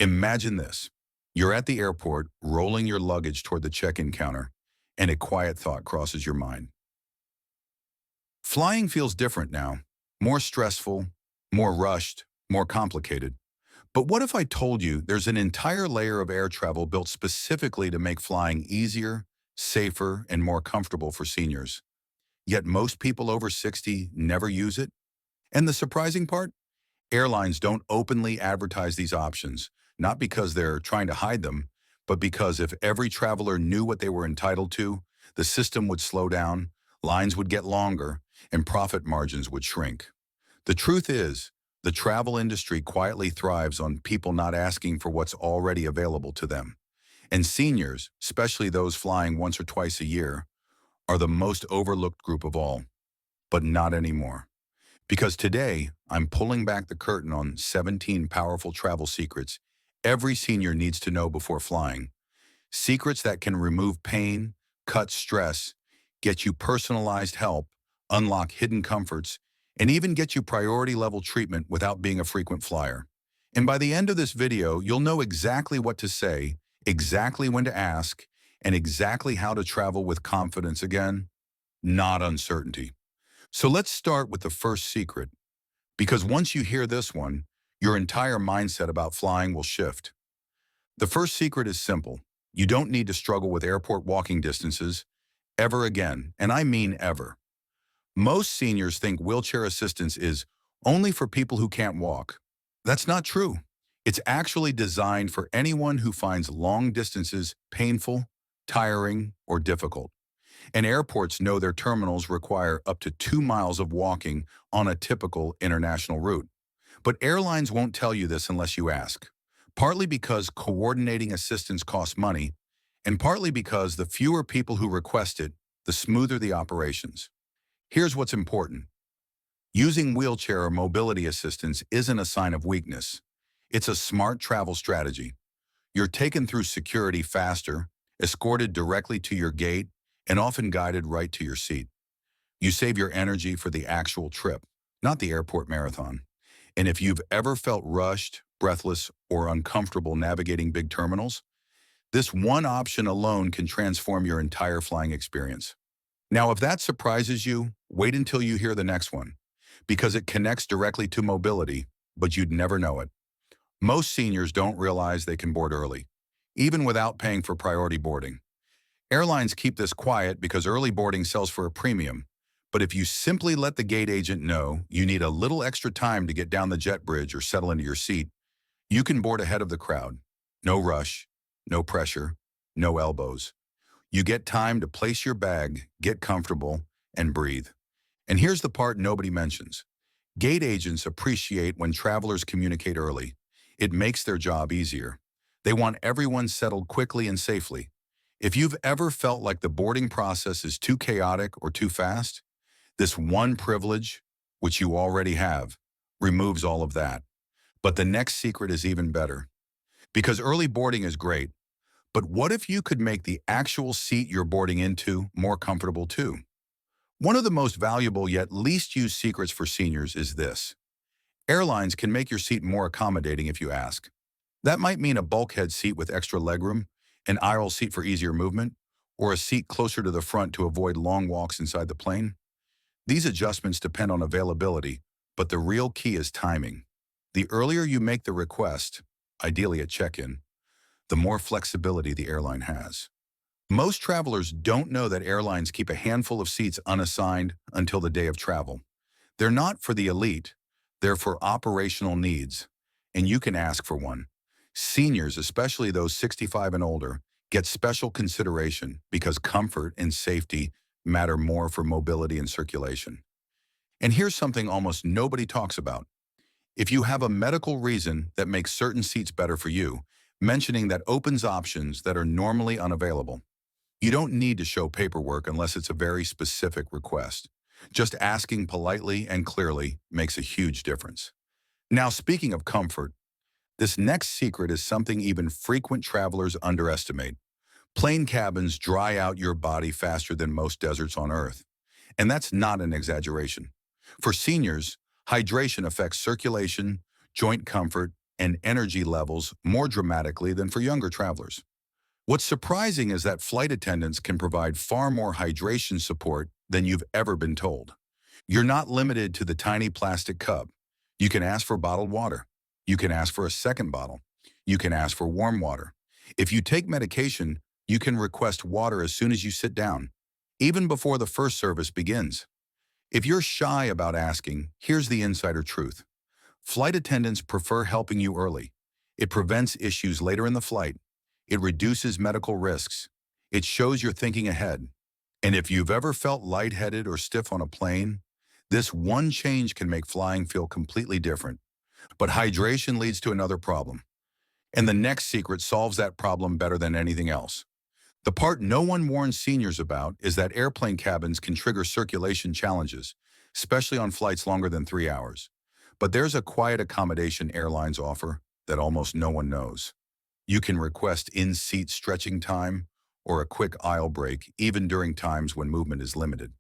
Imagine this. You're at the airport, rolling your luggage toward the check-in counter, and a quiet thought crosses your mind. Flying feels different now, more stressful, more rushed, more complicated. But what if I told you there's an entire layer of air travel built specifically to make flying easier, safer, and more comfortable for seniors? Yet most people over 60 never use it. And the surprising part? Airlines don't openly advertise these options, not because they're trying to hide them, but because if every traveler knew what they were entitled to, the system would slow down, lines would get longer, and profit margins would shrink. The truth is, the travel industry quietly thrives on people not asking for what's already available to them. And seniors, especially those flying once or twice a year, are the most overlooked group of all. But not anymore. Because today, I'm pulling back the curtain on 17 powerful travel secrets every senior needs to know before flying. Secrets that can remove pain, cut stress, get you personalized help, unlock hidden comforts, and even get you priority level treatment without being a frequent flyer. And by the end of this video, you'll know exactly what to say, exactly when to ask, and exactly how to travel with confidence again, not uncertainty. So let's start with the first secret, because once you hear this one, your entire mindset about flying will shift. The first secret is simple. You don't need to struggle with airport walking distances ever again, and I mean ever. Most seniors think wheelchair assistance is only for people who can't walk. That's not true. It's actually designed for anyone who finds long distances painful, tiring, or difficult. And airports know their terminals require up to 2 miles of walking on a typical international route. But airlines won't tell you this unless you ask, partly because coordinating assistance costs money, and partly because the fewer people who request it, the smoother the operations. Here's what's important. Using wheelchair or mobility assistance isn't a sign of weakness. It's a smart travel strategy. You're taken through security faster, escorted directly to your gate, and often guided right to your seat. You save your energy for the actual trip, not the airport marathon. And if you've ever felt rushed, breathless, or uncomfortable navigating big terminals, this one option alone can transform your entire flying experience. Now, if that surprises you, wait until you hear the next one, because it connects directly to mobility, but you'd never know it. Most seniors don't realize they can board early, even without paying for priority boarding. Airlines keep this quiet because early boarding sells for a premium. But if you simply let the gate agent know you need a little extra time to get down the jet bridge or settle into your seat, you can board ahead of the crowd. No rush, no pressure, no elbows. You get time to place your bag, get comfortable, and breathe. And here's the part nobody mentions. Gate agents appreciate when travelers communicate early. It makes their job easier. They want everyone settled quickly and safely. If you've ever felt like the boarding process is too chaotic or too fast, this one privilege, which you already have, removes all of that. But the next secret is even better. Because early boarding is great, but what if you could make the actual seat you're boarding into more comfortable too? One of the most valuable yet least used secrets for seniors is this. Airlines can make your seat more accommodating if you ask. That might mean a bulkhead seat with extra legroom, an aisle seat for easier movement, or a seat closer to the front to avoid long walks inside the plane. These adjustments depend on availability, but the real key is timing. The earlier you make the request, ideally at check-in, the more flexibility the airline has. Most travelers don't know that airlines keep a handful of seats unassigned until the day of travel. They're not for the elite, they're for operational needs, and you can ask for one. Seniors, especially those 65 and older, get special consideration because comfort and safety matter more for mobility and circulation. And here's something almost nobody talks about. If you have a medical reason that makes certain seats better for you, mentioning that opens options that are normally unavailable. You don't need to show paperwork unless it's a very specific request. Just asking politely and clearly makes a huge difference. Now, speaking of comfort, this next secret is something even frequent travelers underestimate. Plane cabins dry out your body faster than most deserts on Earth. And that's not an exaggeration. For seniors, hydration affects circulation, joint comfort, and energy levels more dramatically than for younger travelers. What's surprising is that flight attendants can provide far more hydration support than you've ever been told. You're not limited to the tiny plastic cup. You can ask for bottled water. You can ask for a second bottle. You can ask for warm water. If you take medication, you can request water as soon as you sit down, even before the first service begins. If you're shy about asking, here's the insider truth. Flight attendants prefer helping you early. It prevents issues later in the flight. It reduces medical risks. It shows you're thinking ahead. And if you've ever felt lightheaded or stiff on a plane, this one change can make flying feel completely different. But hydration leads to another problem. And the next secret solves that problem better than anything else. The part no one warns seniors about is that airplane cabins can trigger circulation challenges, especially on flights longer than 3 hours. But there's a quiet accommodation airlines offer that almost no one knows. You can request in-seat stretching time or a quick aisle break, even during times when movement is limited.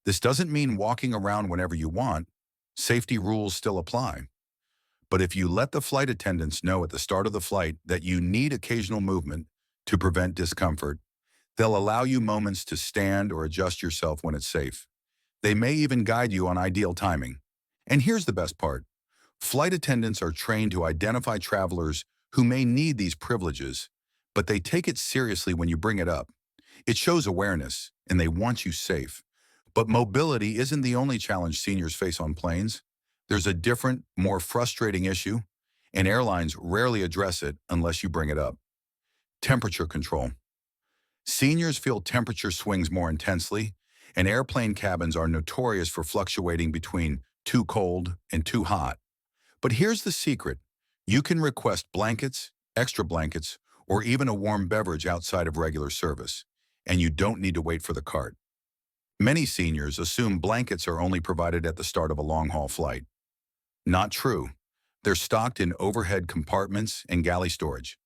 This doesn't mean walking around whenever you want. Safety rules still apply. But if you let the flight attendants know at the start of the flight that you need occasional movement to prevent discomfort, they'll allow you moments to stand or adjust yourself when it's safe. They may even guide you on ideal timing. And here's the best part. Flight attendants are trained to identify travelers who may need these privileges, but they take it seriously when you bring it up. It shows awareness, and they want you safe. But mobility isn't the only challenge seniors face on planes. There's a different, more frustrating issue, and airlines rarely address it unless you bring it up. Temperature control. Seniors feel temperature swings more intensely, and airplane cabins are notorious for fluctuating between too cold and too hot. But here's the secret. You can request blankets, extra blankets, or even a warm beverage outside of regular service, and you don't need to wait for the cart. Many seniors assume blankets are only provided at the start of a long-haul flight. Not true. They're stocked in overhead compartments and galley storage.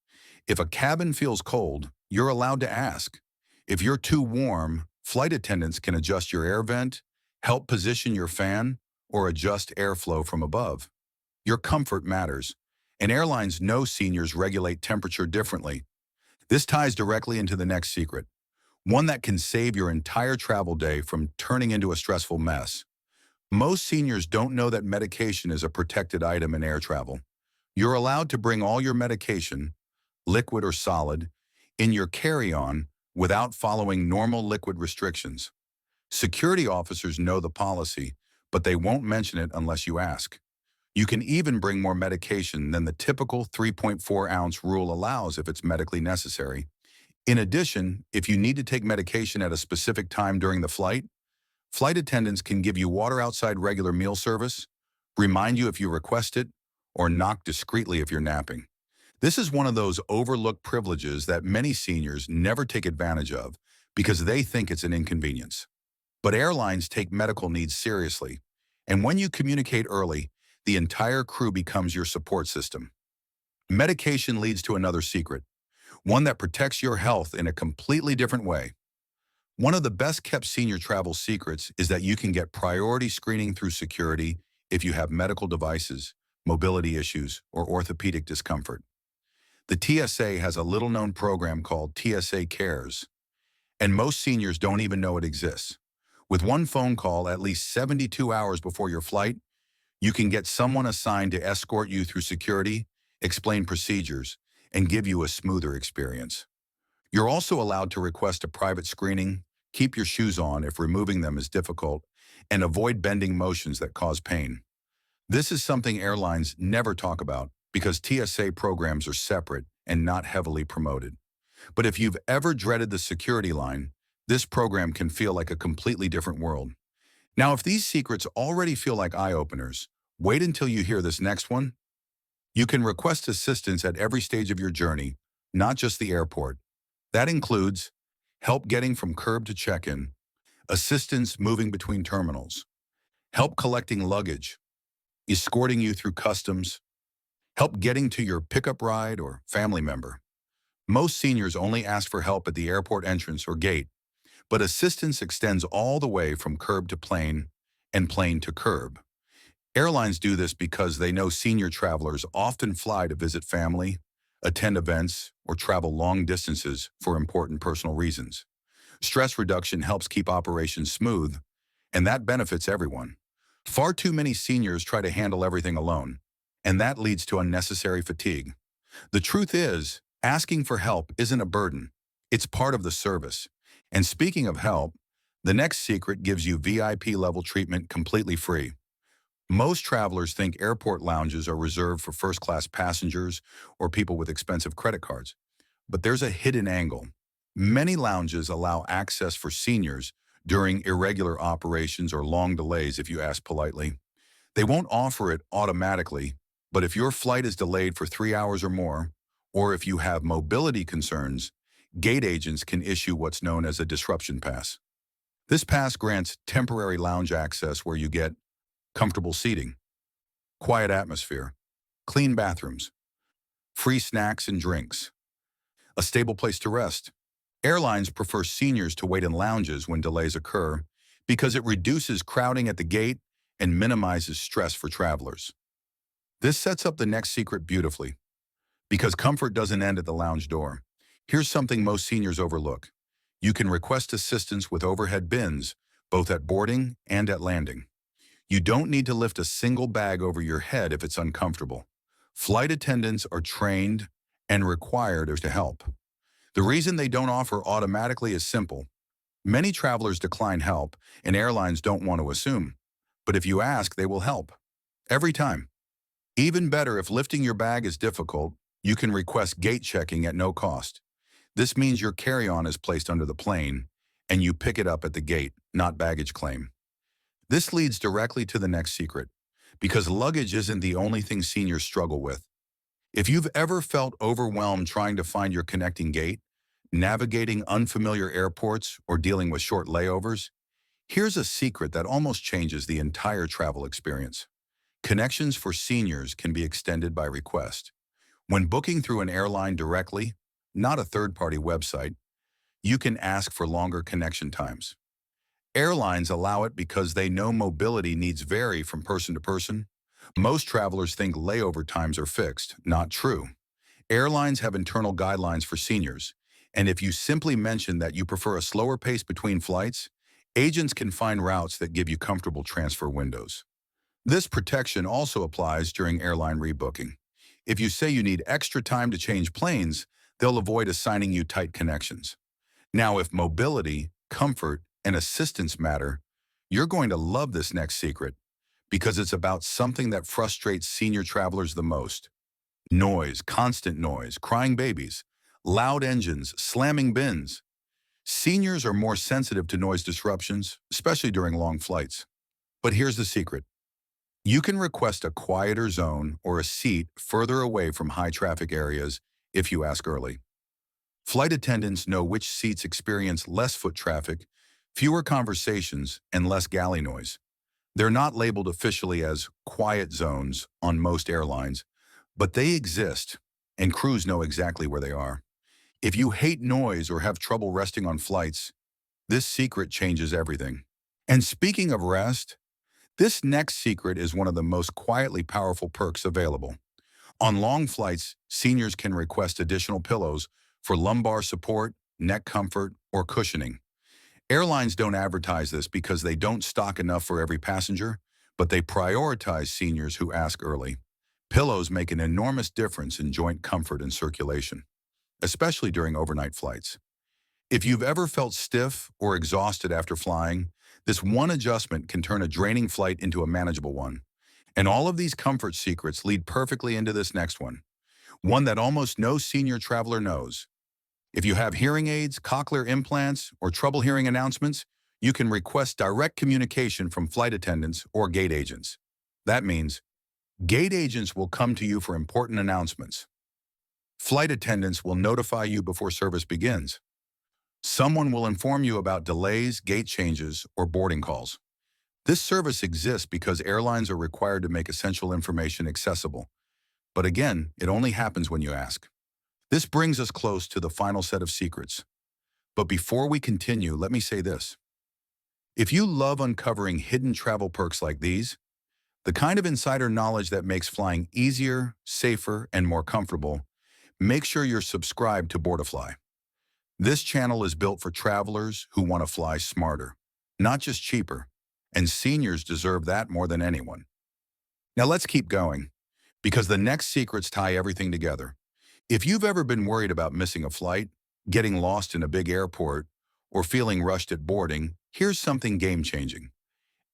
If a cabin feels cold, you're allowed to ask. If you're too warm, flight attendants can adjust your air vent, help position your fan, or adjust airflow from above. Your comfort matters, and airlines know seniors regulate temperature differently. This ties directly into the next secret, one that can save your entire travel day from turning into a stressful mess. Most seniors don't know that medication is a protected item in air travel. You're allowed to bring all your medication, liquid or solid, in your carry-on without following normal liquid restrictions. Security officers know the policy, but they won't mention it unless you ask. You can even bring more medication than the typical 3.4-ounce rule allows if it's medically necessary. In addition, if you need to take medication at a specific time during the flight, flight attendants can give you water outside regular meal service, remind you if you request it, or knock discreetly if you're napping. This is one of those overlooked privileges that many seniors never take advantage of because they think it's an inconvenience. But airlines take medical needs seriously, and when you communicate early, the entire crew becomes your support system. Medication leads to another secret, one that protects your health in a completely different way. One of the best-kept senior travel secrets is that you can get priority screening through security if you have medical devices, mobility issues, or orthopedic discomfort. The TSA has a little-known program called TSA Cares, and most seniors don't even know it exists. With one phone call at least 72 hours before your flight, you can get someone assigned to escort you through security, explain procedures, and give you a smoother experience. You're also allowed to request a private screening, keep your shoes on if removing them is difficult, and avoid bending motions that cause pain. This is something airlines never talk about because TSA programs are separate and not heavily promoted. But if you've ever dreaded the security line, this program can feel like a completely different world. Now, if these secrets already feel like eye-openers, wait until you hear this next one. You can request assistance at every stage of your journey, not just the airport. That includes help getting from curb to check-in, assistance moving between terminals, help collecting luggage, escorting you through customs, help getting to your pickup ride or family member. Most seniors only ask for help at the airport entrance or gate, but assistance extends all the way from curb to plane and plane to curb. Airlines do this because they know senior travelers often fly to visit family, attend events, or travel long distances for important personal reasons. Stress reduction helps keep operations smooth, and that benefits everyone. Far too many seniors try to handle everything alone, and that leads to unnecessary fatigue. The truth is, asking for help isn't a burden. It's part of the service. And speaking of help, the next secret gives you VIP level treatment completely free. Most travelers think airport lounges are reserved for first-class passengers or people with expensive credit cards. But there's a hidden angle. Many lounges allow access for seniors during irregular operations or long delays if you ask politely. They won't offer it automatically, but if your flight is delayed for 3 hours or more, or if you have mobility concerns, gate agents can issue what's known as a disruption pass. This pass grants temporary lounge access where you get comfortable seating, quiet atmosphere, clean bathrooms, free snacks and drinks, a stable place to rest. Airlines prefer seniors to wait in lounges when delays occur because it reduces crowding at the gate and minimizes stress for travelers. This sets up the next secret beautifully, because comfort doesn't end at the lounge door. Here's something most seniors overlook. You can request assistance with overhead bins, both at boarding and at landing. You don't need to lift a single bag over your head if it's uncomfortable. Flight attendants are trained and required to help. The reason they don't offer automatically is simple. Many travelers decline help, and airlines don't want to assume. But if you ask, they will help. Every time. Even better, if lifting your bag is difficult, you can request gate checking at no cost. This means your carry-on is placed under the plane, and you pick it up at the gate, not baggage claim. This leads directly to the next secret, because luggage isn't the only thing seniors struggle with. If you've ever felt overwhelmed trying to find your connecting gate, navigating unfamiliar airports, or dealing with short layovers, here's a secret that almost changes the entire travel experience. Connections for seniors can be extended by request. When booking through an airline directly, not a third-party website, you can ask for longer connection times. Airlines allow it because they know mobility needs vary from person to person. Most travelers think layover times are fixed. Not true. Airlines have internal guidelines for seniors, and if you simply mention that you prefer a slower pace between flights, agents can find routes that give you comfortable transfer windows. This protection also applies during airline rebooking. If you say you need extra time to change planes, they'll avoid assigning you tight connections. Now, if mobility, comfort, and assistance matter, you're going to love this next secret because it's about something that frustrates senior travelers the most. Noise, constant noise, crying babies, loud engines, slamming bins. Seniors are more sensitive to noise disruptions, especially during long flights. But here's the secret. You can request a quieter zone or a seat further away from high-traffic areas if you ask early. Flight attendants know which seats experience less foot traffic, fewer conversations, and less galley noise. They're not labeled officially as quiet zones on most airlines, but they exist, and crews know exactly where they are. If you hate noise or have trouble resting on flights, this secret changes everything. And speaking of rest, this next secret is one of the most quietly powerful perks available. On long flights, seniors can request additional pillows for lumbar support, neck comfort, or cushioning. Airlines don't advertise this because they don't stock enough for every passenger, but they prioritize seniors who ask early. Pillows make an enormous difference in joint comfort and circulation, especially during overnight flights. If you've ever felt stiff or exhausted after flying, this one adjustment can turn a draining flight into a manageable one. And all of these comfort secrets lead perfectly into this next one that almost no senior traveler knows. If you have hearing aids, cochlear implants, or trouble hearing announcements, you can request direct communication from flight attendants or gate agents. That means gate agents will come to you for important announcements. Flight attendants will notify you before service begins. Someone will inform you about delays, gate changes, or boarding calls. This service exists because airlines are required to make essential information accessible. But again, it only happens when you ask. This brings us close to the final set of secrets. But before we continue, let me say this. If you love uncovering hidden travel perks like these, The kind of insider knowledge that makes flying easier, safer, and more comfortable. Make sure you're subscribed to Boardifly. This channel is built for travelers who want to fly smarter, not just cheaper, and seniors deserve that more than anyone. Now let's keep going, because the next secrets tie everything together. If you've ever been worried about missing a flight, getting lost in a big airport, or feeling rushed at boarding, here's something game-changing.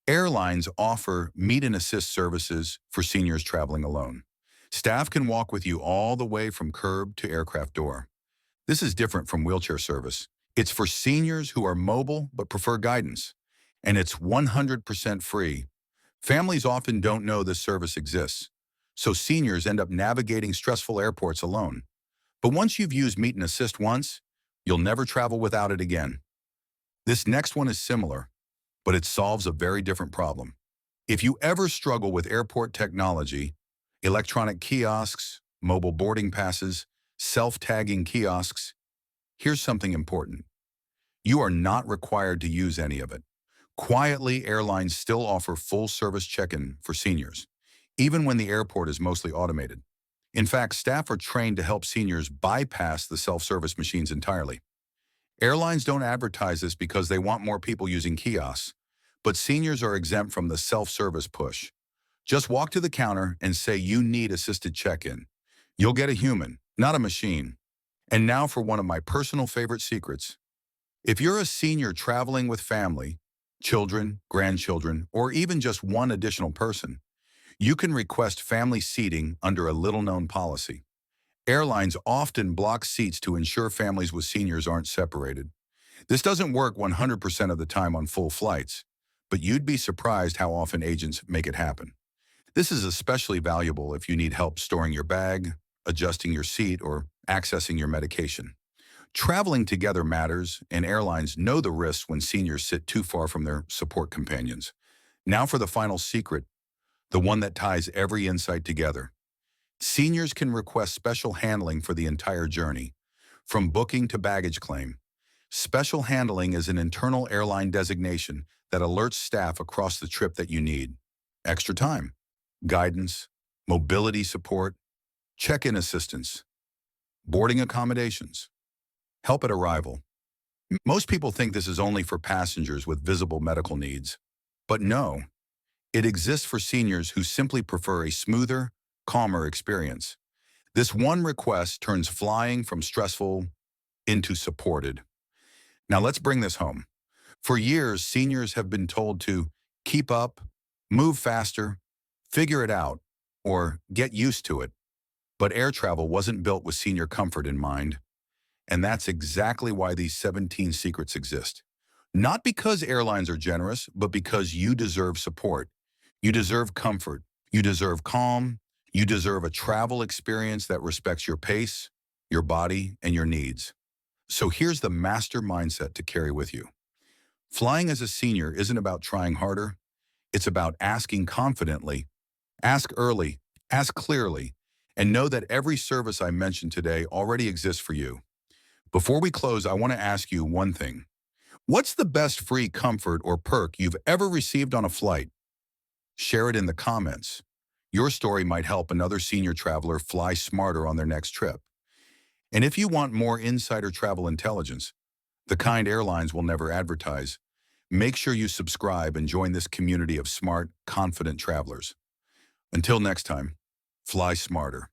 Airlines offer meet and assist services for seniors traveling alone. Staff can walk with you all the way from curb to aircraft door. This is different from wheelchair service. It's for seniors who are mobile but prefer guidance, and it's 100% free. Families often don't know this service exists, so seniors end up navigating stressful airports alone. But once you've used Meet and Assist once, you'll never travel without it again. This next one is similar, but it solves a very different problem. If you ever struggle with airport technology, electronic kiosks, mobile boarding passes, self-tagging kiosks, here's something important. You are not required to use any of it. Quietly, airlines still offer full-service check-in for seniors, even when the airport is mostly automated. In fact, staff are trained to help seniors bypass the self-service machines entirely. Airlines don't advertise this because they want more people using kiosks, but seniors are exempt from the self-service push. Just walk to the counter and say you need assisted check-in. You'll get a human, not a machine. And now for one of my personal favorite secrets. If you're a senior traveling with family, children, grandchildren, or even just one additional person, you can request family seating under a little-known policy. Airlines often block seats to ensure families with seniors aren't separated. This doesn't work 100% of the time on full flights, but you'd be surprised how often agents make it happen. This is especially valuable if you need help storing your bag, adjusting your seat, or accessing your medication. Traveling together matters, and airlines know the risks when seniors sit too far from their support companions. Now for the final secret, the one that ties every insight together. Seniors can request special handling for the entire journey, from booking to baggage claim. Special handling is an internal airline designation that alerts staff across the trip that you need extra time, guidance, mobility support, check-in assistance, boarding accommodations, help at arrival. Most people think this is only for passengers with visible medical needs, but no, it exists for seniors who simply prefer a smoother, calmer experience. This one request turns flying from stressful into supported. Now let's bring this home. For years, seniors have been told to keep up, move faster, figure it out, or get used to it. But air travel wasn't built with senior comfort in mind. And that's exactly why these 17 secrets exist. Not because airlines are generous, but because you deserve support. You deserve comfort. You deserve calm. You deserve a travel experience that respects your pace, your body, and your needs. So here's the master mindset to carry with you. Flying as a senior isn't about trying harder. It's about asking confidently, ask early, ask clearly, and know that every service I mentioned today already exists for you. Before we close, I want to ask you one thing. What's the best free comfort or perk you've ever received on a flight? Share it in the comments. Your story might help another senior traveler fly smarter on their next trip. And if you want more insider travel intelligence, the kind airlines will never advertise, make sure you subscribe and join this community of smart, confident travelers. Until next time, fly smarter.